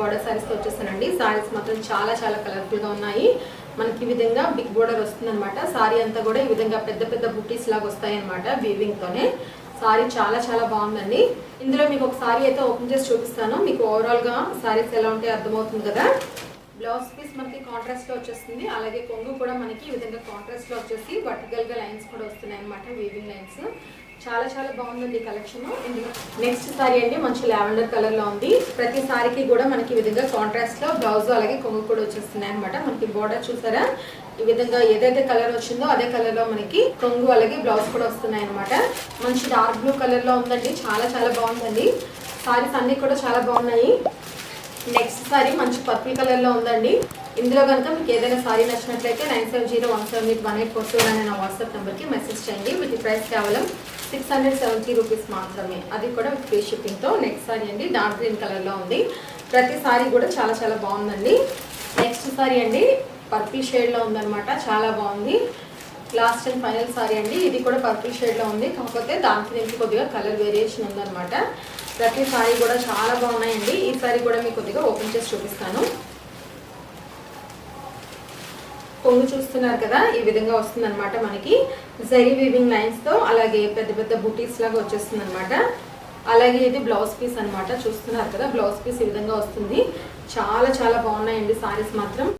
Border saris తో వచ్చేసానండి. సారీస్ మాత్రం చాలా చాలా కలర్ఫుల్ గా ఉన్నాయి. మనకి ఈ విధంగా బిగ్ బార్డర్ వస్తుందన్నమాట. సారీ అంతా కూడా ఈ విధంగా పెద్ద పెద్ద బుటీస్ లాగా వస్తాయి అన్నమాట వీవింగ్ తోనే. సారీ చాలా చాలా బాగుందండి. ఇందులో మీకు ఒక సారీ అయితే ఓపెన్ చేసి చూపిస్తాను. మీకు ఓవరాల్ గా సారీస్ ఎలా ఉంటాయో అర్థమవుతుంది కదా. బ్లౌజ్ పీస్ మనకి కాంట్రాస్ట్ లో వచ్చేస్తుంది. అలాగే కొంగు కూడా మనకి ఈ విధంగా కాంట్రాస్ట్ లో వచ్చేసి వర్టికల్ గా లైన్స్ కూడా వస్తున్నాయి అన్నమాట, వీవింగ్ లైన్స్. చాలా చాలా బాగుందండి కలెక్షన్. ఇందులో నెక్స్ట్ సారీ అండి మంచి లావెండర్ కలర్ లో ఉంది. ప్రతి సారీకి కూడా మనకి ఈ విధంగా కాంట్రాస్ట్ లో బ్లౌజ్ అలాగే కొంగు కూడా వచ్చేస్తున్నాయి అనమాట. మనకి బోర్డర్ చూసారా, ఈ విధంగా ఏదైతే కలర్ వచ్చిందో అదే కలర్ లో మనకి కొంగు అలాగే బ్లౌజ్ కూడా వస్తున్నాయి అనమాట. మంచి డార్క్ బ్లూ కలర్ లో ఉందండి. చాలా చాలా బాగుందండి. సారీస్ అన్ని కూడా చాలా బాగున్నాయి. నెక్స్ట్ సారీ మంచి పర్పుల్ కలర్ లో ఉందండి. ఇందులో కనుక మీకు ఏదైనా సారీ నచ్చినట్లయితే 97017847 అనే నా వాట్సాప్ నెంబర్ కి మెసేజ్ చేయండి. వీటి ప్రైస్ కేవలం 670 రూపీస్ మాత్రమే, అది కూడా విత్ ఫ్రీ షిప్పింగ్ తో. నెక్స్ట్ సారీ అండి డార్క్ గ్రీన్ కలర్ లో ఉంది. ప్రతి సారీ కూడా చాలా చాలా బాగుందండి. నెక్స్ట్ సారీ అండి పర్పుల్ షేడ్ లో ఉందన్నమాట. చాలా బాగుంది. లాస్ట్ అండ్ ఫైనల్ సారీ అండి. ఇది కూడా పర్పుల్ షేడ్ లో ఉంది. కాకపోతే దానికి దీనికి కొద్దిగా కలర్ వేరియేషన్ ఉందన్నమాట. ప్రతి సారీ కూడా చాలా బాగున్నాయండి. ఈ సారీ కూడా మీకు కొద్దిగా ఓపెన్ చేసి చూపిస్తాను. కొంగు చూస్తున్నారు కదా, ఈ విధంగా వస్తుంది అనమాట. మనకి జరీ వీవింగ్ లైన్స్ తో అలాగే పెద్ద పెద్ద బుటీస్ లాగా వచ్చేస్తుంది అనమాట. అలాగే ఇది బ్లౌజ్ పీస్ అనమాట. చూస్తున్నారు కదా, బ్లౌజ్ పీస్ ఈ విధంగా వస్తుంది. చాలా చాలా బాగున్నాయండి సారీస్ మాత్రం.